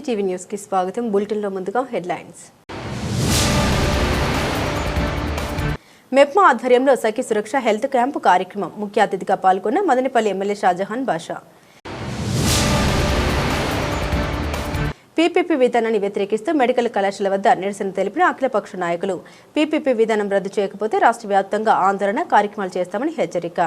TV news కి స్వాగతం. బులెటిన్లో ముందుగా హెడ్లైన్స్. మెప్మా ఆధ్వర్యంలో సఖీ సురక్ష హెల్త్ క్యాంపు కార్యక్రమం. ముఖ్య అతిథిగా పాల్గొన్న మదనపల్లి ఎమ్మెల్యే షాజహాన్ బాషా. పీపీపీ విధానాన్ని వ్యతిరేకిస్తూ మెడికల్ కళాశాల వద్ద నిరసన తెలిపిన అఖిలపక్ష నాయకులు. పీపీపీ విధానం రద్దు చేయకపోతే రాష్ట్ర వ్యాప్తంగా ఆందోళన కార్యక్రమాలు చేస్తామని హెచ్చరిక.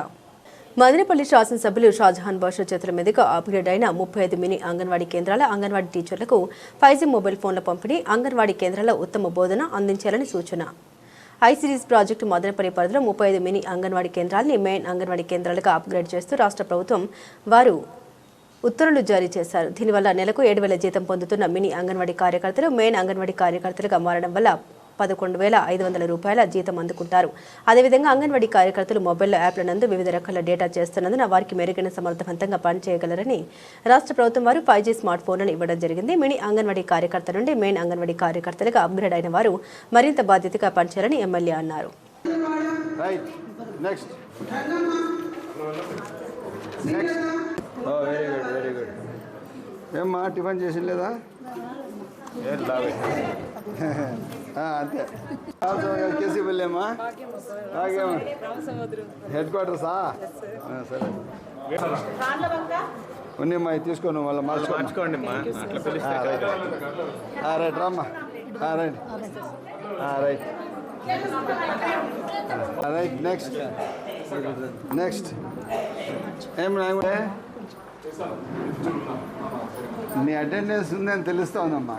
మదనపల్లి శాసనసభ్యులు షాజహాన్ బాషా చేతుల మీదుగా అప్గ్రేడ్ అయిన 35 మినీ అంగన్వాడీ కేంద్రాల అంగన్వాడీ టీచర్లకు 5G మొబైల్ ఫోన్ల పంపిణీ. అంగన్వాడీ కేంద్రాల్లో ఉత్తమ బోధన అందించాలని సూచన. ఐసిడిఎస్ ప్రాజెక్టు మదనపల్లి పరిధిలో 35 మినీ అంగన్వాడీ కేంద్రాలని మెయిన్ అంగన్వాడీ కేంద్రాలుగా అప్గ్రేడ్ చేస్తూ రాష్ట్ర ప్రభుత్వం వారు ఉత్తర్వులు జారీ చేశారు. దీనివల్ల నెలకు 7,000 జీతం పొందుతున్న మినీ అంగన్వాడీ కార్యకర్తలు మెయిన్ అంగన్వాడీ కార్యకర్తలుగా మారడం వల్ల 11,500 రూపాయల జీతం అందుకుంటారు. అదేవిధంగా అంగన్వాడీ కార్యకర్తలు మొబైల్ యాప్ల నందు వివిధ రకాల డేటా చేస్తున్నందున వారికి మెరుగైన సమర్థవంతంగా పనిచేయగలరని రాష్ట్ర ప్రభుత్వం వారు 5G స్మార్ట్ ఫోన్లను ఇవ్వడం జరిగింది. మినీ అంగన్వాడీ కార్యకర్త నుండి మెయిన్ అంగన్వాడీ కార్యకర్తలుగా అప్గ్రేడ్ అయిన వారు మరింత బాధ్యతగా పనిచేయాలని ఎమ్మెల్యే అన్నారు. ఏమ్మా టిఫిన్ చేసి లేదా? అంతే కేసీ వెళ్ళేమ్మా హెడ్ క్వార్టర్సా? సరే ఉన్నమ్మా తీసుకోండి మళ్ళీ మార్చుకోండి. రైట్ రామ్మా. రైట్ రైట్ రైట్ నెక్స్ట్ ఏం నీ అటెండెన్స్ ఉందని తెలుస్తా ఉందమ్మా.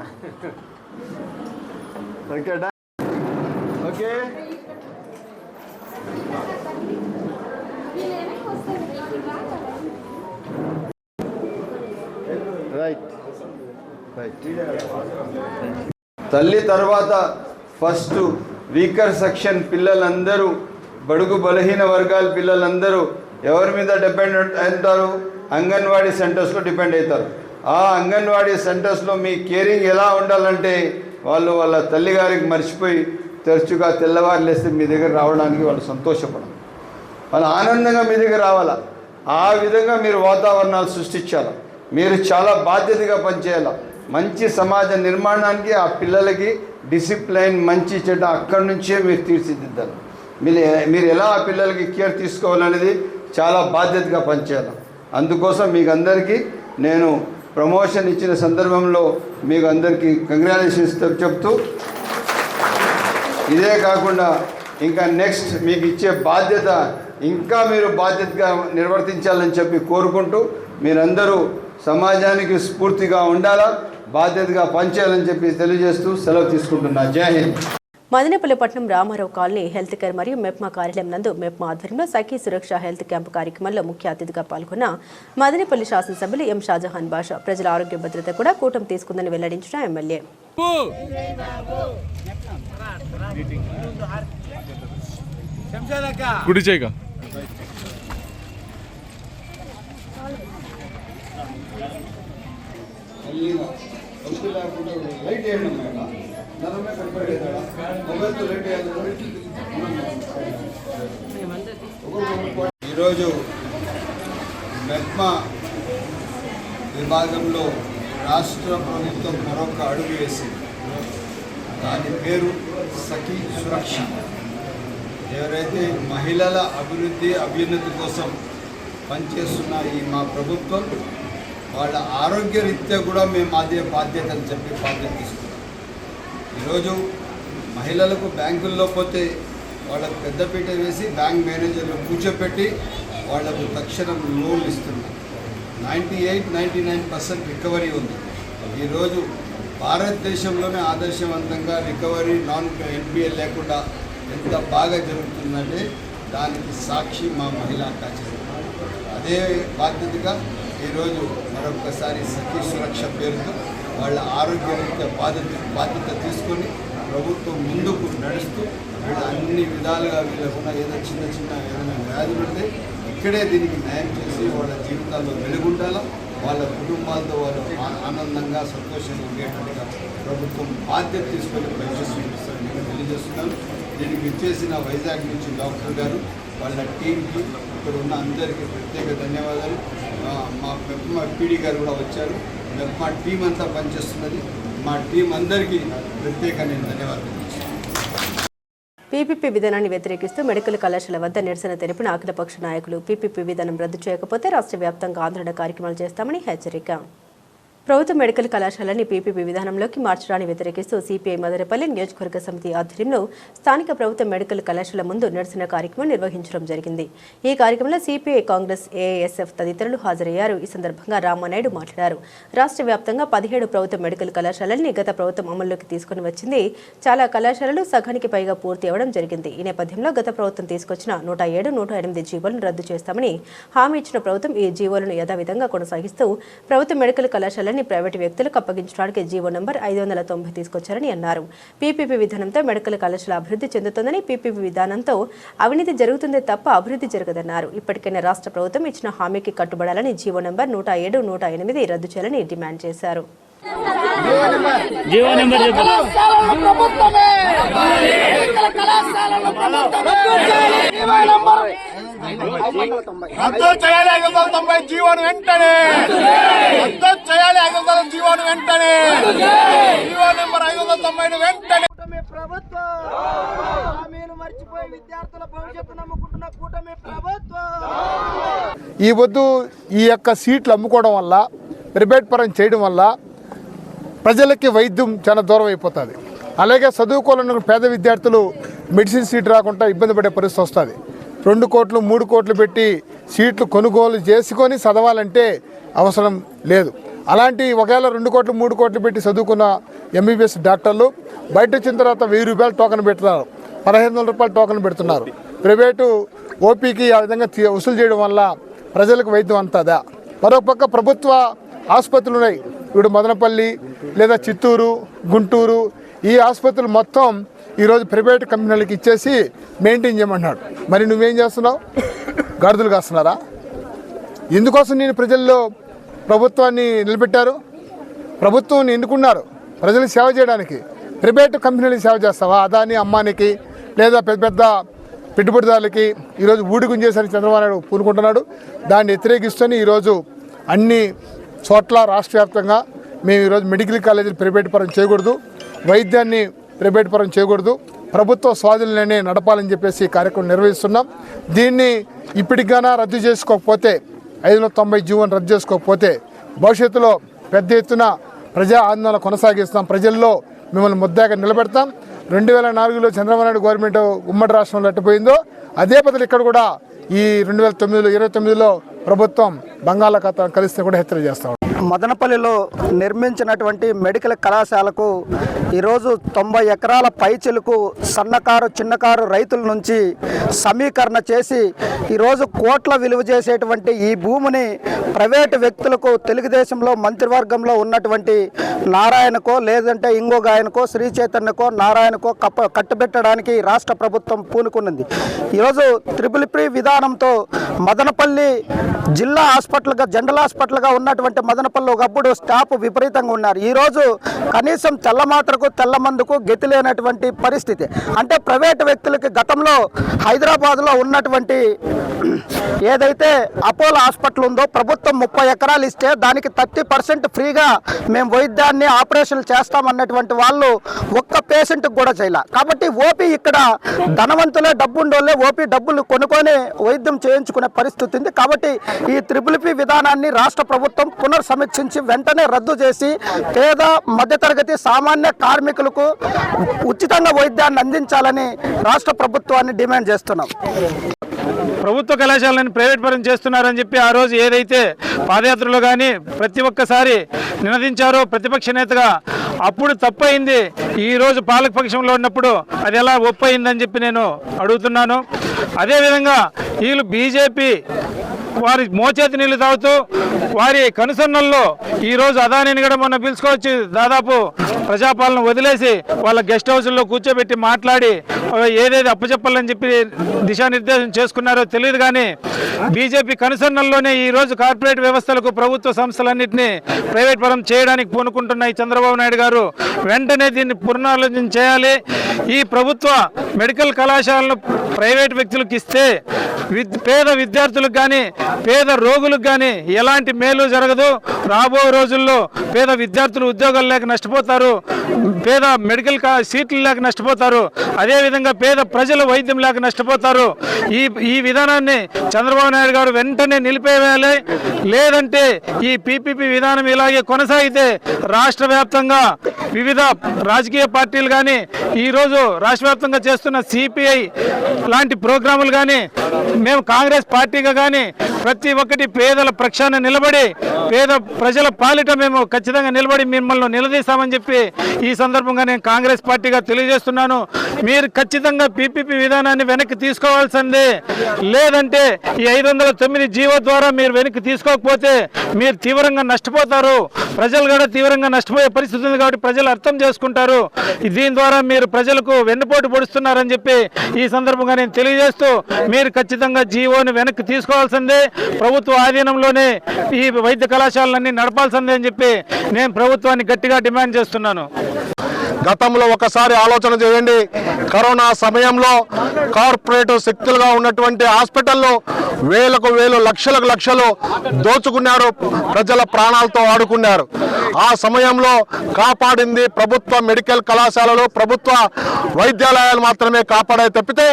ఓకేడా? Okay right right. తల్లి తర్వాత ఫస్ట్ వీకర్ సెక్షన్ పిల్లలందరూ, బడుగు బలహీన వర్గాల పిల్లలందరూ ఎవరి మీద డిపెండ్ అవుతారు? అంగన్వాడీ సెంటర్స్లో డిపెండ్ అవుతారు. ఆ అంగన్వాడీ సెంటర్స్లో మీ కేరింగ్ ఎలా ఉండాలంటే వాళ్ళ తల్లిగారికి మర్చిపోయి తరచుగా తెల్లవారు లేస్తే మీ దగ్గర రావడానికి వాళ్ళు సంతోషపడాలి, వాళ్ళు ఆనందంగా మీ దగ్గర రావాలా. ఆ విధంగా మీరు వాతావరణాలు సృష్టించాలి. మీరు చాలా బాధ్యతగా పనిచేయాలి. మంచి సమాజ నిర్మాణానికి ఆ పిల్లలకి డిసిప్లైన్ మంచి చెడ్డ అక్కడి నుంచే మీరు తీర్చిదిద్దాలి. మీరు ఎలా ఆ పిల్లలకి కేర్ తీసుకోవాలనేది చాలా బాధ్యతగా పనిచేయాలి. అందుకోసం మీకు అందరికీ నేను ప్రమోషన్ ఇచ్చిన సందర్భంలో మీకు అందరికీ కంగ్రాచులేషన్స్ చెప్తూ, ఇదే కాకుండా ఇంకా నెక్స్ట్ మీకు ఇచ్చే బాధ్యత ఇంకా మీరు బాధ్యతగా నిర్వర్తించాలని చెప్పి కోరుకుంటూ, మీరందరూ సమాజానికి స్ఫూర్తిగా ఉండాలా, బాధ్యతగా పనిచేయాలని చెప్పి తెలియజేస్తూ సెలవు తీసుకుంటున్నా. జై హింద్. మదనపల్లి పట్టణం రామారావు కాలనీ హెల్త్ కేర్ మరియు మెప్మా కార్యాలయం నందు మెప్మా ఆధ్వర్యంలో సఖీ సురక్ష హెల్త్ క్యాంపు కార్యక్రమంలో ముఖ్య అతిథిగా పాల్గొన్న మదనపల్లి శాసనసభ్యులు ఎం షాజహాన్ బాషా ప్రజల ఆరోగ్య భద్రత కూడా కూటమి తీసుకుందని వెల్లడించిన ఎమ్మెల్యే. ఈరోజు మెప్మా విభాగంలో రాష్ట్ర ప్రభుత్వం మరొక అడుగు వేసింది. దాని పేరు సఖీ సురక్ష. ఎవరైతే మహిళల అభ్యున్నతి కోసం పనిచేస్తున్న ఈ మా ప్రభుత్వం వాళ్ళ ఆరోగ్య రీత్యా కూడా మేము అదే బాధ్యత అని చెప్పి బాధ్యత తీసుకున్నాం. ఈరోజు మహిళలకు బ్యాంకుల్లో పోతే వాళ్ళకు పెద్దపీట వేసి బ్యాంక్ మేనేజర్లు కూర్చోపెట్టి వాళ్లకు తక్షణం లోన్లు ఇస్తున్నారు. 98-99% రికవరీ ఉంది. ఈరోజు భారతదేశంలోనే ఆదర్శవంతంగా రికవరీ నాన్ ఎన్పిఎల్ లేకుండా ఎంత బాగా జరుగుతుందంటే దానికి సాక్షి మా మహిళా కచేరీ. అదే బాధ్యతగా ఈరోజు మరొకసారి సఖీ సురక్ష పేరుతో వాళ్ళ ఆరోగ్య రీత్యా బాధ్యత తీసుకొని ప్రభుత్వం ముందుకు నడుస్తూ వీళ్ళు అన్ని విధాలుగా వీళ్ళకున్న చిన్న ఏదైనా వ్యాధులు ఉంటే ఇక్కడే దీనికి న్యాయం చేసి వాళ్ళ జీవితాల్లో వెలుగుండాలా, వాళ్ళ కుటుంబాలతో వాళ్ళు ఆనందంగా సంతోషంగా ఉండేటట్టుగా ప్రభుత్వం బాధ్యత తీసుకొని పనిచేస్తుందని నేను తెలియజేస్తున్నాను. దీనికి ఇచ్చేసిన వైజాగ్ నుంచి డాక్టర్ గారు వాళ్ళ టీంకి ఇక్కడ ఉన్న అందరికీ ప్రత్యేక ధన్యవాదాలు. మా పీడీ గారు కూడా వచ్చారు. మా టీం అంతా పనిచేస్తున్నది. మా టీం అందరికీ ప్రత్యేక నేను ధన్యవాదాలు. పీపీపీ విధానాన్ని వ్యతిరేకిస్తూ మెడికల్ కళాశాల వద్ద నిరసన తెలిపిన అఖిలపక్ష నాయకులు పీపీపీ విధానం రద్దు చేయకపోతే రాష్ట్ర వ్యాప్తంగా ఆందోళన కార్యక్రమాలు చేస్తామని హెచ్చరిక. ప్రభుత్వ మెడికల్ కళాశాలని పీపీపీ విధానంలోకి మార్చడాన్ని వ్యతిరేకిస్తూ సిపిఐ మదనపల్లి నియోజకవర్గ సమితి ఆధ్వర్యంలో స్థానిక ప్రభుత్వ మెడికల్ కళాశాల ముందు నిరసన కార్యక్రమం నిర్వహించడం జరిగింది. ఈ కార్యక్రమంలో సిపిఐ, కాంగ్రెస్, ఏఐఎస్ఎఫ్ తదితరులు హాజరయ్యారు. ఈ సందర్భంగా రామానాయుడు మాట్లాడారు. రాష్ట్ర వ్యాప్తంగా 17 ప్రభుత్వ మెడికల్ కళాశాలల్ని గత ప్రభుత్వం అమల్లోకి తీసుకుని వచ్చింది. చాలా కళాశాలలు సగానికి పైగా పూర్తి అవ్వడం జరిగింది. ఈ నేపథ్యంలో గత ప్రభుత్వం తీసుకొచ్చిన 107, 108 జీవోలను రద్దు చేస్తామని హామీ ఇచ్చిన ప్రభుత్వం ఈ జీవోలను యథావిధంగా కొనసాగిస్తూ ప్రభుత్వ మెడికల్ కళాశాలని ప్రైవేటు వ్యక్తులకు అప్పగించడానికి జీవో నంబర్ 590 తీసుకొచ్చారని అన్నారు. పీపీపీ విధానంతో మెడికల్ కళాశాల అభివృద్ధి చెందుతుందని, పీపీపీ విధానంతో అవినీతి జరుగుతుందే తప్ప అభివృద్ధి జరగదన్నారు. ఇప్పటికైనా రాష్ట్ర ప్రభుత్వం ఇచ్చిన హామీకి కట్టుబడాలని జీవో నంబర్ 107, 108 రద్దు చేయాలని డిమాండ్ చేశారు. రద్దు చేయాలి 590 జీవోను వెంటనే, రద్దు చేయాలి 590 జీవోను వెంటనే, జీవో నెంబర్ 590 వెంటనే. ప్రభుత్వం హామీలు మర్చిపోయి విద్యార్థుల భవిష్యత్తు నమ్ముకుంటున్న కూటమి ప్రభుత్వం ఈ వద్దు ఈ యొక్క సీట్లు అమ్ముకోవడం వల్ల, ప్రైవేట్ పరం చేయడం వల్ల ప్రజలకి వైద్యం చాలా దూరం అయిపోతుంది. అలాగే చదువుకోవాలన్న పేద విద్యార్థులు మెడిసిన్ సీట్ రాకుండా ఇబ్బంది పడే పరిస్థితి వస్తుంది. 2 కోట్లు 3 కోట్లు పెట్టి సీట్లు కొనుగోలు చేసుకొని చదవాలంటే అవసరం లేదు. అలాంటి ఒకవేళ 2 కోట్లు 3 కోట్లు పెట్టి చదువుకున్న ఎంబీబీఎస్ డాక్టర్లు బయట వచ్చిన తర్వాత 1000 రూపాయలు టోకెన్ పెడుతున్నారు, 1500 రూపాయలు టోకెన్ పెడుతున్నారు. ప్రైవేటు ఓపీకి ఆ విధంగా వసూలు చేయడం వల్ల ప్రజలకు వైద్యం అంతదా. మరోపక్క ప్రభుత్వ ఆసుపత్రులు ఉన్నాయి. ఇప్పుడు మదనపల్లి లేదా చిత్తూరు, గుంటూరు ఈ ఆసుపత్రులు మొత్తం ఈరోజు ప్రైవేట్ కంపెనీలకు ఇచ్చేసి మెయింటైన్ చేయమన్నాడు. మరి నువ్వేం చేస్తున్నావు? గాడిదలు కాస్తున్నారా? ఎందుకోసం నేను ప్రజల్లో ప్రభుత్వాన్ని నిలబెట్టారు? ప్రభుత్వాన్ని ఎన్నుకున్నారు ప్రజలకు సేవ చేయడానికి. ప్రైవేట్ కంపెనీలకు సేవ చేస్తావా? అదాని, అమ్మానికి లేదా పెద్ద పెద్ద పెట్టుబడిదారులకి ఈరోజు ఊడిగుంజేసరికి చంద్రబాబు నాయుడు పూనుకుంటున్నాడు. దాన్ని వ్యతిరేకిస్తూనే ఈరోజు అన్ని చోట్ల రాష్ట్ర వ్యాప్తంగా మేము ఈరోజు మెడికల్ కాలేజీలు ప్రైవేట్ పరం చేయకూడదు, వైద్యాన్ని ప్రైవేట్ పరం చేయకూడదు, ప్రభుత్వ స్వాధీనంలోనే నడపాలని చెప్పేసి ఈ కార్యక్రమం నిర్వహిస్తున్నాం. దీన్ని ఇప్పటికైనా రద్దు చేసుకోకపోతే, 590 జీవోను రద్దు చేసుకోకపోతే భవిష్యత్తులో పెద్ద ఎత్తున ప్రజా ఆందోళన కొనసాగిస్తాం. ప్రజల్లో మిమ్మల్ని ముద్దాగా నిలబెడతాం. 2004లో చంద్రబాబు నాయుడు గవర్నమెంట్ ఉమ్మడి రాష్ట్రంలో ఎట్టిపోయిందో అదే పద్ధతి ఇక్కడ కూడా ఈ 2029లో ప్రభుత్వం బంగాళాఖాతం కలిస్తే కూడా హెచ్చరిక చేస్తాం. మదనపల్లిలో నిర్మించినటువంటి మెడికల్ కళాశాలకు ఈరోజు 90 ఎకరాల పైచిలకు సన్నకారు, చిన్నకారు రైతుల నుంచి సమీకరణ చేసి ఈరోజు కోట్ల విలువ చేసేటువంటి ఈ భూమిని ప్రైవేటు వ్యక్తులకు, తెలుగుదేశంలో మంత్రివర్గంలో ఉన్నటువంటి నారాయణకో లేదంటే ఇంకొక ఆయనకో, శ్రీ చైతన్యకో, నారాయణకో కట్టుబెట్టడానికి రాష్ట్ర ప్రభుత్వం పూనుకున్నది. ఈరోజు త్రిపుల్ విధానంతో మదనపల్లి జిల్లా హాస్పిటల్గా, జనరల్ హాస్పిటల్గా ఉన్నటువంటి మదనపల్లి ఒకప్పుడు స్టాఫ్ విపరీతంగా ఉన్నారు. ఈరోజు కనీసం తెల్లమాత్రకు, తెల్లమందుకు గతి లేనటువంటి పరిస్థితి. అంటే ప్రైవేటు వ్యక్తులకి గతంలో హైదరాబాద్లో ఉన్నటువంటి ఏదైతే అపోలో హాస్పిటల్ ఉందో ప్రభుత్వం 30 ఎకరాలు ఇస్తే దానికి 30% ఫ్రీగా మేము వైద్యాన్ని ఆపరేషన్లు చేస్తామన్నటువంటి వాళ్ళు ఒక్క పేషెంట్కి కూడా చేయాల. కాబట్టి ఓపీ ఇక్కడ ధనవంతులే, డబ్బుండోళ్ళే ఓపీ డబ్బులు కొనుక్కొని వైద్యం చేయించుకునే పరిస్థితి ఉంది. కాబట్టి ఈ త్రిపుల్ విధానాన్ని రాష్ట్ర ప్రభుత్వం పునర్సమీక్షించి వెంటనే రద్దు చేసి పేద, మధ్యతరగతి, సామాన్య కార్మికులకు ఉచితంగా వైద్యాన్ని అందించాలని రాష్ట్ర ప్రభుత్వాన్ని డిమాండ్ చేస్తున్నాం. ప్రభుత్వ కళాశాలను ప్రైవేట్ పరం చేస్తున్నారని చెప్పి ఆ రోజు ఏదైతే పాదయాత్రలో కానీ ప్రతి ఒక్కసారి నినదించారో ప్రతిపక్ష నేతగా, అప్పుడు తప్పయింది. ఈరోజు పాలకపక్షంలో ఉన్నప్పుడు అది ఎలా ఒప్పయిందని చెప్పి నేను అడుగుతున్నాను. అదేవిధంగా వీళ్ళు బీజేపీ వారి మోచేతి నీళ్లు తాగుతూ వారి కనుసన్నల్లో ఈరోజు అదానిని కూడా మొన్న పిలుచుకోవచ్చు, దాదాపు ప్రజాపాలన వదిలేసి వాళ్ళ గెస్ట్ హౌస్లో కూర్చోబెట్టి మాట్లాడి ఏదేది అప్పచెప్పాలని చెప్పి దిశానిర్దేశం చేసుకున్నారో తెలియదు. కానీ బీజేపీ కనుసన్నల్లోనే ఈరోజు కార్పొరేట్ వ్యవస్థలకు, ప్రభుత్వ సంస్థలన్నింటినీ ప్రైవేట్ పరం చేయడానికి పూనుకుంటున్న ఈ చంద్రబాబు నాయుడు గారు వెంటనే దీన్ని పునరాలోచన చేయాలి. ఈ ప్రభుత్వ మెడికల్ కళాశాలను ప్రైవేట్ వ్యక్తులకు ఇస్తే పేద విద్యార్థులకు కానీ, పేద రోగులకు కానీ ఎలాంటి మేలు జరగదు. రాబో రోజుల్లో పేద విద్యార్థులు ఉద్యోగాలు లేక నష్టపోతారు, పేద మెడికల్ సీట్లు లేక నష్టపోతారు, అదేవిధంగా పేద ప్రజలు వైద్యం లేక నష్టపోతారు. ఈ విధానాన్ని చంద్రబాబు నాయుడు గారు వెంటనే నిలిపేయాలి. లేదంటే ఈ పీపీపీ విధానం ఇలాగే కొనసాగితే రాష్ట్ర వ్యాప్తంగా వివిధ రాజకీయ పార్టీలు కానీ, ఈరోజు రాష్ట్ర వ్యాప్తంగా చేస్తున్న సిపిఐ లాంటి ప్రోగ్రాములు కానీ, మేము కాంగ్రెస్ పార్టీగా కానీ ప్రతి ఒక్కటి పేదల పక్షాన నిలబడి పేద ప్రజల పాలిట మేము ఖచ్చితంగా నిలబడి మిమ్మల్ని నిలదీస్తామని చెప్పి ఈ సందర్భంగా నేను కాంగ్రెస్ పార్టీగా తెలియజేస్తున్నాను. మీరు ఖచ్చితంగా పీపీపీ విధానాన్ని వెనక్కి తీసుకోవాల్సిందే. లేదంటే ఈ 509 జీవో ద్వారా మీరు వెనక్కి తీసుకోకపోతే మీరు తీవ్రంగా నష్టపోతారు. ప్రజలు కూడా తీవ్రంగా నష్టపోయే పరిస్థితి ఉంది కాబట్టి ప్రజలు అర్థం చేసుకుంటారు. దీని ద్వారా మీరు ప్రజలకు వెన్నుపోటు పొడుస్తున్నారని చెప్పి ఈ సందర్భంగా నేను తెలియజేస్తూ మీరు ఖచ్చితంగా జీవోని వెనక్కి తీసుకోవాల్సిందే. ప్రభుత్వ ఆధీనంలోనే ఈ వైద్య కళాశాలన్నీ నడపాల్సిందే అని చెప్పి నేను ప్రభుత్వాన్ని గట్టిగా డిమాండ్ చేస్తున్నాను. గతంలో ఒకసారి ఆలోచన చేయండి. కరోనా సమయంలో కార్పొరేట్ శక్తులుగా ఉన్నటువంటి హాస్పిటల్లో వేలకు వేలు లక్షలకు లక్షలు దోచుకున్నారు, ప్రజల ప్రాణాలతో ఆడుకున్నారు. ఆ సమయంలో కాపాడింది ప్రభుత్వ మెడికల్ కళాశాలలు, ప్రభుత్వ వైద్యాలయాలు మాత్రమే కాపాడాయి తప్పితే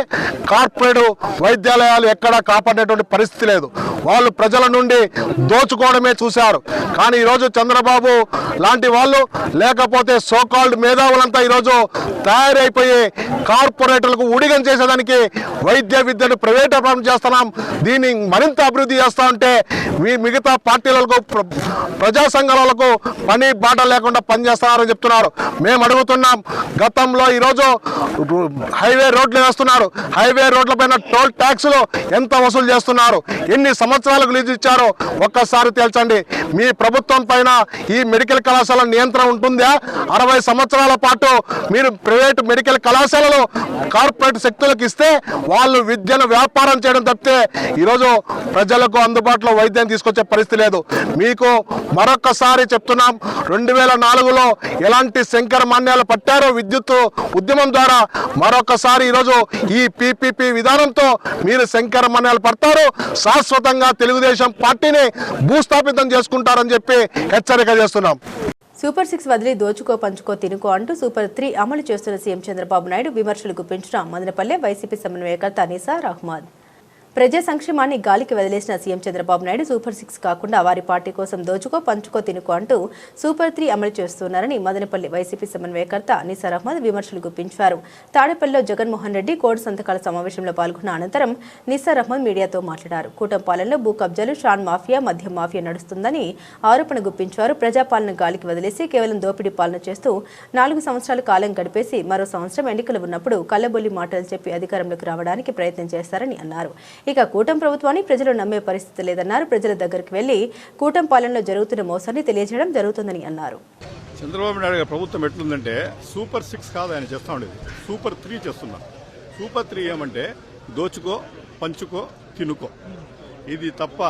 కార్పొరేట్ వైద్యాలయాలు ఎక్కడా కాపాడేటువంటి పరిస్థితి లేదు. వాళ్ళు ప్రజల నుండి దోచుకోవడమే చూశారు. కానీ ఈరోజు చంద్రబాబు లాంటి వాళ్ళు, లేకపోతే సోకాల్డ్ మేధావులంతా ఈరోజు తయారైపోయి కార్పొరేటర్లకు ఊడిగం చేసేదానికి వైద్య విద్యను ప్రైవేటీకరణ చేస్తున్నాం, దీన్ని మరింత అభివృద్ధి చేస్తా ఉంటే మిగతా పార్టీలకు ప్రజా సంఘాలకు పని బాట లేకుండా పనిచేస్తున్నారని చెప్తున్నారు. మేము అడుగుతున్నాం, గతంలో ఈరోజు హైవే రోడ్లు వేస్తున్నారు, హైవే రోడ్లపైన టోల్ ట్యాక్స్లు ఎంత వసూలు చేస్తున్నారు, ఎన్ని సంవత్సరాలకు లీజు ఇచ్చారో ఒక్కసారి తేల్చండి. మీ ప్రభుత్వం పైన ఈ మెడికల్ కళాశాల నియంత్రణ ఉంటుందా? 60 సంవత్సరాల పాటు మీరు ప్రైవేట్ మెడికల్ కళాశాలలు కార్పొరేట్ శక్తులకు ఇస్తే వాళ్ళు విద్యను వ్యాపారం చేయడం తప్పితే ఈరోజు ప్రజలకు అందుబాటులో వైద్యం తీసుకొచ్చే పరిస్థితి లేదు. మీకు మరొకసారి చెప్తున్నాం, 2004లో ఎలాంటి శంకర మాన్యాలు పట్టారో విద్యుత్ ఉద్యమం ద్వారా మరొకసారి ఈరోజు ఈ పీపీపీ విధానంతో మీరు శంకర మాన్యాలు పడతారు, శాశ్వతంగా తెలుగుదేశం పార్టీని భూస్థాపితం చేసుకుంటారని చెప్పి హెచ్చరిక చేస్తున్నాం. సూపర్ 6 వదిలి దోచుకో పంచుకో తినుకో అంటూ సూపర్ 3 అమలు చేస్తున్న సీఎం చంద్రబాబు నాయుడు విమర్శలు గుప్పించిన మదనపల్లె వైసీపీ సమన్వయకర్త నిసార్ అహ్మద్. ప్రజా సంక్షేమాన్ని గాలికి వదిలేసిన సీఎం చంద్రబాబు నాయుడు సూపర్ 6 కాకుండా వారి పార్టీ కోసం దోచుకో పంచుకో తినుకో అంటూ సూపర్ 3 అమలు చేస్తున్నారని మదనపల్లి వైసీపీ సమన్వయకర్త నిసార్ అహ్మద్ విమర్శలు గుప్పించారు. తాడేపల్లిలో జగన్మోహన్ రెడ్డి కోడ్ సంతకాల సమావేశంలో పాల్గొన్న అనంతరం నిసార్ అహ్మద్ మీడియాతో మాట్లాడారు. కూటమి పాలనలో భూ కబ్జాలు, షాన్ మాఫియా, మద్యం మాఫియా నడుస్తుందని ఆరోపణ గుప్పించారు. ప్రజాపాలన గాలికి వదిలేసి కేవలం దోపిడీ పాలన చేస్తూ 4 సంవత్సరాల కాలం గడిపేసి మరో సంవత్సరం ఎన్నికలు ఉన్నప్పుడు కల్లబొల్లి మాటలు చెప్పి అధికారంలోకి రావడానికి ప్రయత్నం చేస్తారని అన్నారు. ఇక కూటమి ప్రభుత్వాన్ని ప్రజలు నమ్మే పరిస్థితి లేదన్నారు. ప్రజల దగ్గరికి వెళ్లి కూటమి పాలనలో జరుగుతున్న మోసాన్ని తెలియజేయడం జరుగుతుందని అన్నారు. చంద్రబాబు నాయుడు గారి ప్రభుత్వం ఎట్లుందంటే సూపర్ 6 కాదు ఆయన చేస్తూ ఉండేది, సూపర్ 3 చేస్తున్నాం. సూపర్ 3 ఏమంటే దోచుకో పంచుకో తినుకో. ఇది తప్ప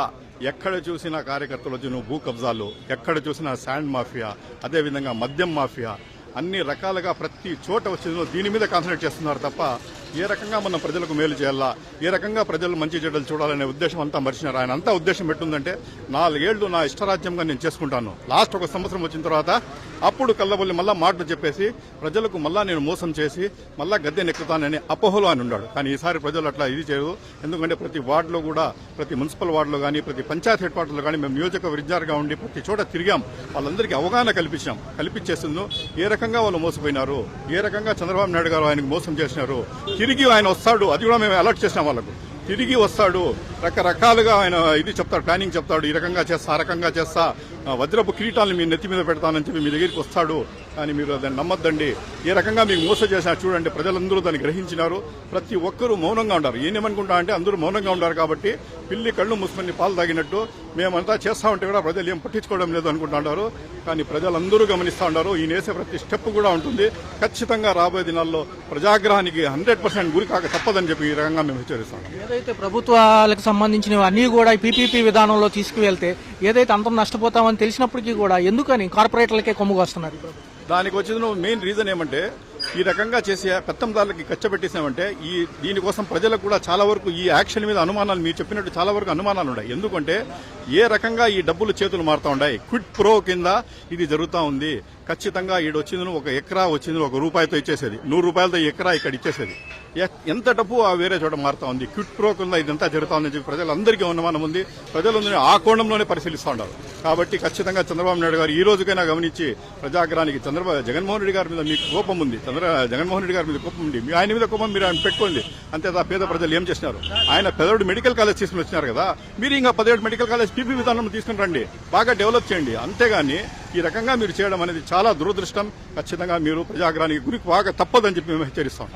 ఎక్కడ చూసినా కార్యకర్తలు వచ్చిన భూ కబ్జాలు, ఎక్కడ చూసినా శాండ్ మాఫియా, అదేవిధంగా మద్యం మాఫియా, అన్ని రకాలుగా ప్రతి చోట వచ్చేది దీని మీద కాన్సన్ట్రేట్ చేస్తున్నారు తప్ప ఏ రకంగా మనం ప్రజలకు మేలు చేయాలా, ఏ రకంగా ప్రజలు మంచి చెడ్డలు చూడాలనే ఉద్దేశం అంతా మర్చినారు. ఆయన అంతా ఉద్దేశం పెట్టుందంటే 4 ఏళ్లు నా ఇష్టరాజ్యంగా నేను చేసుకుంటాను, లాస్ట్ 1 సంవత్సరం వచ్చిన తర్వాత అప్పుడు కల్లబొల్లి మళ్ళా మాటలు చెప్పేసి ప్రజలకు మళ్ళా నేను మోసం చేసి మళ్ళా గద్దె నెక్కుతానని అపోహలో అని ఉన్నాడు. కానీ ఈసారి ప్రజలు అట్లా ఇది చేయరు. ఎందుకంటే ప్రతి వార్డులో కూడా, ప్రతి మున్సిపల్ వార్డులో కానీ, ప్రతి పంచాయత్ హెడ్ క్వార్టర్లో కానీ మేము నియోజక విద్యార్థిగా ఉండి ప్రతి చోట తిరిగాం. వాళ్ళందరికీ అవగాహన కల్పించేసింది ఏ రకంగా వాళ్ళు మోసపోయినారు, ఏ రకంగా చంద్రబాబు నాయుడు గారు ఆయనకు మోసం చేసినారు. తిరిగి ఆయన వస్తాడు, అది కూడా మేము అలర్ట్ చేసినాం వాళ్ళకు. తిరిగి వస్తాడు, రకరకాలుగా ఆయన ఇది చెప్తాడు, ప్లానింగ్ చెప్తాడు, ఈ రకంగా చేస్తా, ఆ రకంగా చేస్తా, వజ్రపు కిరీటాలను మీ నెత్తి మీద పెడతానని చెప్పి మీ దగ్గరికి వస్తాడు. కానీ మీరు దాన్ని నమ్మద్దండి. ఏ రకంగా మీకు మోసం చేసినా చూడండి, ప్రజలందరూ దాన్ని గ్రహించినారు. ప్రతి ఒక్కరూ మౌనంగా ఉన్నారు. ఏమనుకుంటా అంటే అందరూ మౌనంగా ఉన్నారు కాబట్టి పిల్లి కళ్ళు మూసుకొని పాలు తాగినట్టు మేమంతా చేస్తా ఉంటే కూడా ప్రజలు ఏం పట్టించుకోవడం లేదు అనుకుంటా ఉంటారు. కానీ ప్రజలందరూ గమనిస్తూ ఉన్నారు. ఈయన వేసే ప్రతి స్టెప్ కూడా ఉంటుంది. ఖచ్చితంగా రాబోయే దినాల్లో ప్రజాగ్రహానికి 100% గురి కాక తప్పదని చెప్పి ఈ రకంగా మేము హెచ్చరిస్తాం. ఏదైతే ప్రభుత్వాలకు సంబంధించినవి అన్నీ కూడా పీపీపీ విధానంలో తీసుకువెళ్తే ఏదైతే అంతం నష్టపోతామని తెలిసినప్పటికీ కూడా ఎందుకని కార్పొరేటర్లకే కొమ్ముగా వస్తున్నారు? దానికి వచ్చిన మెయిన్ రీజన్ ఏమంటే ఈ రకంగా చేసే పెత్తందారులకి కచ్చబెట్టేసామంటే దీనికోసం ప్రజలకు కూడా చాలా వరకు ఈ యాక్షన్ మీద అనుమానాలు మీరు చెప్పినట్టు చాలా వరకు అనుమానాలు ఉన్నాయి. ఎందుకంటే ఏ రకంగా ఈ డబ్బులు చేతులు మారుతా ఉన్నాయి, క్విట్ ప్రో కింద ఇది జరుగుతూ ఉంది. ఖచ్చితంగా ఈడొచ్చింది ఒక ఎకరా వచ్చింది ₹1 ఇచ్చేసేది, ₹100 ఎకరా ఇక్కడ ఇచ్చేసేది. ఎంత డబ్బు వేరే చోట మారుతా ఉంది. క్విట్ ప్రో కింద ఇదంతా జరుగుతా ఉందని చెప్పి ప్రజలందరికీ అనుమానం ఉంది. ప్రజలందరినీ ఆ కోణంలోనే పరిశీలిస్తూ ఉన్నారు. కాబట్టి ఖచ్చితంగా చంద్రబాబు నాయుడు గారు ఈ రోజుకైనా గమనించి ప్రజాగ్రానికి జగన్మోహన్ రెడ్డి గారి మీద మీకు కోపం ఉంది, జగన్మోహన్ రెడ్డి గారి మీద కోపం ఉంది, ఆయన మీద కోపం మీరు ఆయన పెట్టుకోండి. అంతేదా పేద ప్రజలు ఏం చేసినారు? ఆయన 17 మెడికల్ కాలేజ్ తీసుకుని వచ్చినారు కదా, మీరు ఇంకా 17 మెడికల్ కాలేజ్ పీపీ విధానం తీసుకుని రండి, బాగా డెవలప్ చేయండి. అంతేగాని ఈ రకంగా మీరు చేయడం అనేది చాలా దురదృష్టం. ఖచ్చితంగా మీరు ప్రజాగ్రానికి గురికి బాగా తప్పదని చెప్పి మేము హెచ్చరిస్తాం.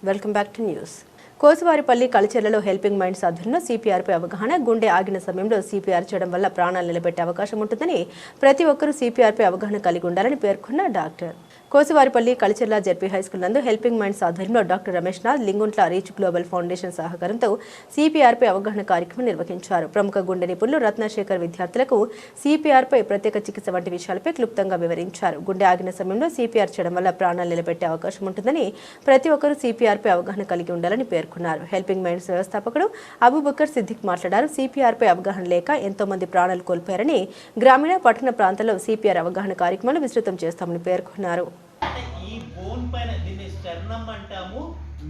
Welcome back to news. Kosuvaripalli కలచెర్లలో హెల్పింగ్ మైండ్స్ ఆధ్వర్యంలో సిపిఆర్పై అవగాహన. గుండె ఆగిన సమయంలో సిపిఆర్ చేయడం వల్ల ప్రాణాలు నిలబెట్టే అవకాశం ఉంటుందని ప్రతి ఒక్కరూ సిపిఆర్పై అవగాహన కలిగి ఉండాలని పేర్కొన్న doctor. Kosuvaripalli Kalacherla ZP high school నందు హెల్పింగ్ మైండ్స్ ఆధ్వర్యంలో doctor Ramesh Nath, Linguntla reach global foundation సహకారంతో సిపిఆర్పై అవగాహన కార్యక్రమం నిర్వహించారు. ప్రముఖ గుండె నిపుణులు రత్నశేఖర్ విద్యార్థులకు సిపిఆర్పై ప్రత్యేక చికిత్స వంటి విషయాలపై క్లుప్తంగా వివరించారు. గుండె ఆగిన సమయంలో సిపిఆర్ చేయడం వల్ల ప్రాణాలు నిలబెట్టే అవకాశం ఉంటుందని ప్రతి ఒక్కరూ సిపిఆర్పై అవగాహన కలిగి ఉండాలని పేర్కొన్నారు. హెల్పింగ్ మైండ్స్ వ్యవస్థాపకుడు అబూబకర్ సిద్దిక్ మాట్లాడారు. సిపిఆర్పై అవగాహన లేక ఎంతో మంది ప్రాణాలు కోల్పోయారని, గ్రామీణ పట్టణ ప్రాంతాల్లో సిపిఆర్ అవగాహన కార్యక్రమాలు విస్తృతం చేస్తామని పేర్కొన్నారు. ఈ బోన్ పైన దీన్ని స్టెర్నమ్ అంటాము.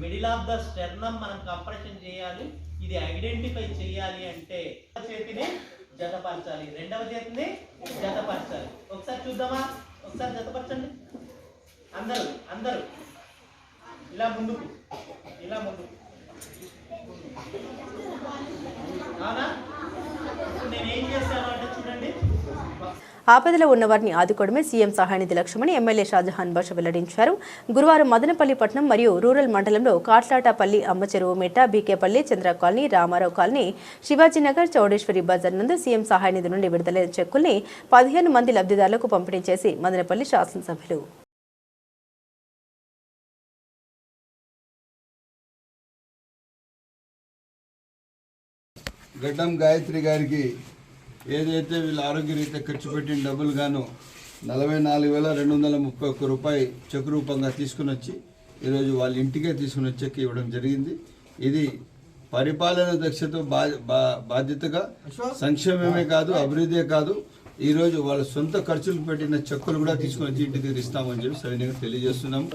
మిడిల్ ఆఫ్ ద స్టెర్నమ్ మనం కంప్రెషన్ చేయాలి. ఇది ఐడెంటిఫై చేయాలి అంటే చేతిని జతపరచాలి, రెండవ చేతిని జతపరచాలి. ఒకసారి చూద్దామా, ఒకసారి జతపరచండి. అందరూ అందరూ ఇలా ముందుకు, ఇలా ముందుకు. అవునా? నేనేం చేస్తాను అంటే చూడండి. ఆపదలో ఉన్నవారిని ఆదుకోవడమే సీఎం సహాయనిధి లక్ష్యమని ఎమ్మెల్యే షాజహాన్ బాషా వెల్లడించారు. గురువారం మదనపల్లి పట్టణం మరియు రూరల్ మండలంలో కాట్లాటపల్లి, అమ్మచెరువు మెట్ట, బీకేపల్లి, చంద్ర కాలనీ, రామారావు కాలనీ, శివాజీనగర్, చౌడేశ్వరి బజార్ నందు సీఎం సహాయనిధి నుండి విడుదలైన చెక్కుల్ని 15 మంది లబ్ధిదారులకు పంపిణీ చేసి మదనపల్లి శాసనసభ్యులు గడ్డం గాయత్రి గారికి ఏదైతే వీళ్ళు ఆరోగ్యరీత్యా ఖర్చు పెట్టిన డబ్బులు గాను 44,231 రూపాయలు చెక్ రూపంగా తీసుకుని వచ్చి ఈరోజు వాళ్ళ ఇంటికే తీసుకుని వచ్చి చెక్ ఇవ్వడం జరిగింది. ఇది పరిపాలన దక్షతో బాధ్యతగా సంక్షేమమే కాదు, అభివృద్ధే కాదు, ఈరోజు వాళ్ళ సొంత ఖర్చులు పెట్టిన చెక్కులు కూడా తీసుకుని వచ్చి ఇంటి దగ్గర ఇస్తామని చెప్పి సవినయంగా తెలియజేస్తున్నాము.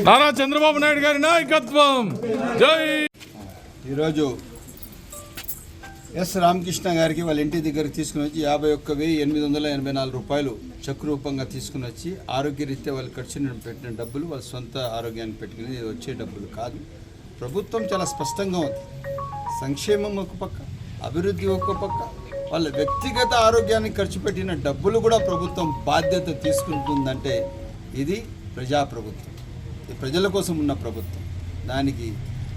నారా చంద్రబాబు నాయుడు గారి నాయకత్వం జై. ఈరోజు ఎస్ రామకృష్ణ గారికి వాళ్ళ ఇంటి దగ్గరికి తీసుకుని వచ్చి 51,884 రూపాయలు చెక్ రూపంగా తీసుకుని వచ్చి ఆరోగ్యరీత్యా వాళ్ళు ఖర్చు పెట్టిన డబ్బులు వాళ్ళ సొంత ఆరోగ్యానికి పెట్టుకుని ఇది వచ్చే డబ్బులు కాదు. ప్రభుత్వం చాలా స్పష్టంగా ఉంది. సంక్షేమం ఒక పక్క, అభివృద్ధి ఒక పక్క, వాళ్ళ వ్యక్తిగత ఆరోగ్యానికి ఖర్చు పెట్టిన డబ్బులు కూడా ప్రభుత్వం బాధ్యత తీసుకుంటుందంటే ఇది ప్రజాప్రభుత్వం, ఇది ప్రజల కోసం ఉన్న ప్రభుత్వం. దానికి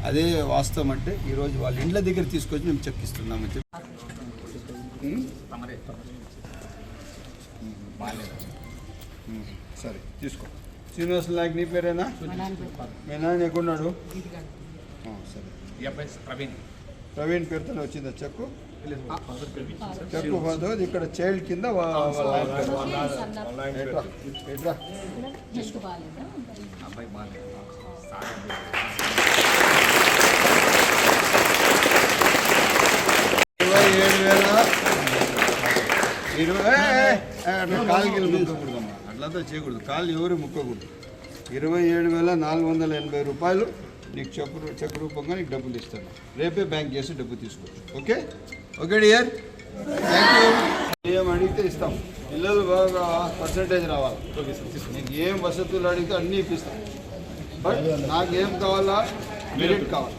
అదే వాస్తవం అంటే ఈరోజు వాళ్ళ ఇండ్ల దగ్గర తీసుకొచ్చి మేము చెక్ ఇస్తున్నామని చెప్పి సరే తీసుకో. శ్రీనివాస నాయక్ నీ పేరేనా? మీ నాన్న ఎక్కడున్నాడు? సరే ప్రవీణ్ పేరుతో వచ్చిందా చెక్కు? చెక్కు కాదు, ఇక్కడ చైల్డ్ కింద ఎట్లా 27,000 కాలుకి ముక్కకూడదమ్మా, అట్లంతా చేయకూడదు, కాళ్ళు ఎవరు ముక్కకూడదు. 27,480 రూపాయలు నీకు చెక్ రూపంగా నీకు డబ్బులు ఇస్తాను. రేపే బ్యాంక్ చేసి డబ్బు తీసుకోవచ్చు. Okay okay dear, thank you. ఏం అడిగితే ఇస్తాం, పిల్లలు బాగా పర్సంటేజ్ రావాలి. నీకు ఏం వసతులు అడిగితే అన్నీ ఇప్పిస్తాం. బట్ నాకు ఏం కావాలా, మెరిట్ కావాలి,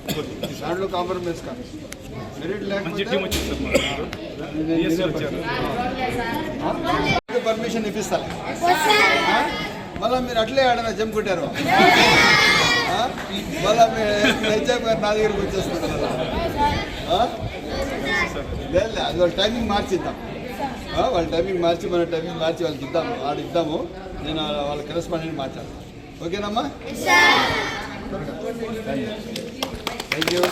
దాంట్లో కాంప్రమైజ్ కాదు. మెరిట్ లేకపోతే పర్మిషన్ ఇప్పిస్తాను. మళ్ళీ మీరు అట్లే ఆడనా జంపుకుంటారు, మళ్ళీ హెచ్ఎఫ్ గారు నా దగ్గరికి వచ్చేస్తున్నారు. లేదు, అది వాళ్ళ టైమింగ్ మార్చిద్దాం, వాళ్ళ టైమింగ్ మార్చి మన టైమింగ్ మార్చి వాళ్ళకి ఇద్దాము, ఇద్దాము. నేను వాళ్ళ కరెస్పాండెంట్ మాట్లాడతాను. ఓకేనమ్మా? Thank you.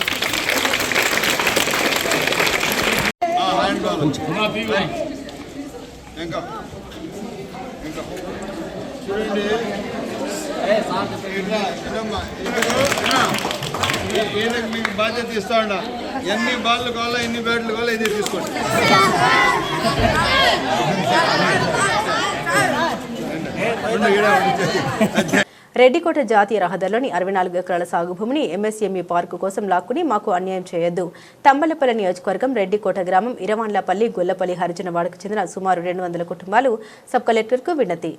ఇంకా చూడండి, ఈయనకు మీకు బాధ్యత ఇస్తా ఉండ, ఎన్ని బాళ్ళు కావాలా ఎన్ని బ్యాట్లు కావాలా ఇది తీసుకోండి. రెడ్డికోట జాతీయ రహదారిలోని 64 ఎకరాల సాగు భూమిని ఎంఎస్ఎంఈ పార్కు కోసం లాక్కుని మాకు అన్యాయం చేయొద్దు. తంబలపల్లి నియోజకవర్గం రెడ్డికోట గ్రామం ఇరవాండ్లపల్లి గొల్లపల్లి హరిజనవాడకు చెందిన సుమారు 200 కుటుంబాలు సబ్ కలెక్టర్కు వినతి.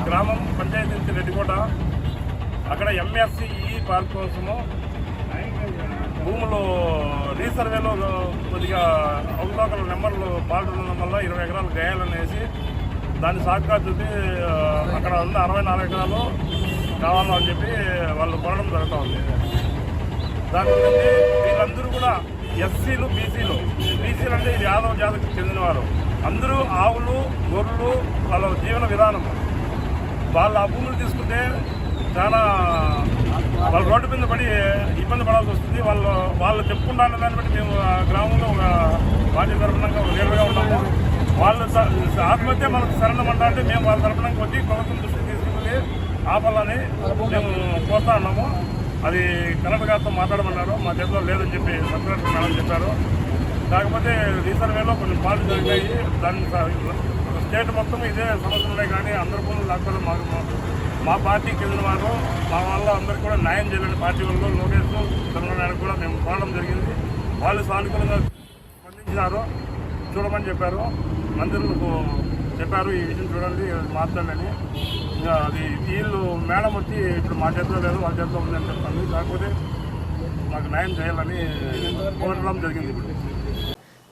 గ్రామం పంచాయతీ నుంచి రెడ్డికోట, అక్కడ ఎంఎస్ఈ పార్క్ కోసము భూములు రీసర్వేలో కొద్దిగా అవకతవకల నెంబర్లు పాల్గొనడం వల్ల 20 ఎకరాలు గాయాలను వేసి దాన్ని సాకుగా చూపి అక్కడ ఉన్న 64 ఎకరాలు కావాలని చెప్పి వాళ్ళు కొనడం జరుగుతూ ఉంది. దాని గురించి వీళ్ళందరూ కూడా ఎస్సీలు బీసీలు అంటే ఇది యాదవ జాతికి చెందినవారు అందరూ ఆవులు గొర్రెలు వాళ్ళ జీవన విధానం. వాళ్ళు ఆ భూములు తీసుకుంటే చాలా వాళ్ళ రోడ్డు మీద పడి ఇబ్బంది పడాల్సి వస్తుంది. వాళ్ళు చెప్పుకుంటాన్న దాన్ని బట్టి మేము ఆ గ్రామంలో ఒక పార్టీ తరఫున ఒక లీడర్గా ఉన్నాము. వాళ్ళు ఆత్మహత్య మనకు శరణమంటా అంటే మేము వాళ్ళ తరఫున వచ్చి ప్రభుత్వం దృష్టికి తీసుకుని ఆపాలని మేము కోరుతా ఉన్నాము. అది కలెక్టర్ గారితో మాట్లాడమన్నారు, మా చేతిలో లేదని చెప్పి సబ్ కలెక్టర్ మేడం చెప్పారు. కాకపోతే రీసర్వేలో కొన్ని పాలు జరిగాయి, దాన్ని స్టేట్ మొత్తం ఇదే సమస్యలు కానీ అందరి పనులు లేకపోతే మా పార్టీకి చెందిన వారు మా వాళ్ళ అందరికీ కూడా న్యాయం చేయాలని పార్టీ వాళ్ళు లోకేష్ చంద్రబాబు కూడా మేము కోరడం జరిగింది. వాళ్ళు సానుకూలంగా స్పందించినారు, చూడమని చెప్పారు, మంత్రులకు చెప్పారు ఈ విషయం చూడండి మాట్లాడండి. ఇంకా అది వీళ్ళు మేడం వచ్చి ఇప్పుడు మా చేతిలో లేదు వాళ్ళ చేతిలో ఉందని చెప్తాను. కాకపోతే మాకు న్యాయం చేయాలని కోరడం జరిగింది. ఇప్పుడు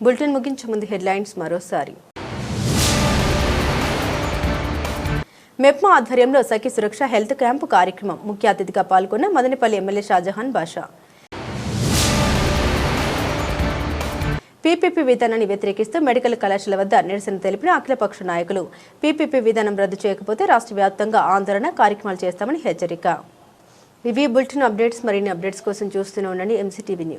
బులెటిన్ ముగించే ముందు హెడ్లైన్స్ మరోసారి. మెప్మా ఆధ్వర్యంలో సఖీ సురక్ష హెల్త్ క్యాంపు కార్యక్రమం, ముఖ్య అతిథిగా పాల్గొన్న మదనపల్లి ఎమ్మెల్యే షాజహాన్ బాషా. పీపీపీ విధానాన్ని వ్యతిరేకిస్తూ మెడికల్ కళాశాల వద్ద నిరసన తెలిపిన అఖిలపక్ష నాయకులు. పీపీపీ విధానం రద్దు చేయకపోతే రాష్ట్ర వ్యాప్తంగా ఆందోళన కార్యక్రమాలు చేస్తామని హెచ్చరిక. ఇవి బులెటిన్ అప్డేట్స్. మరిన్ని అప్డేట్స్ కోసం చూస్తూనే ఉండండి MCTV న్యూస్.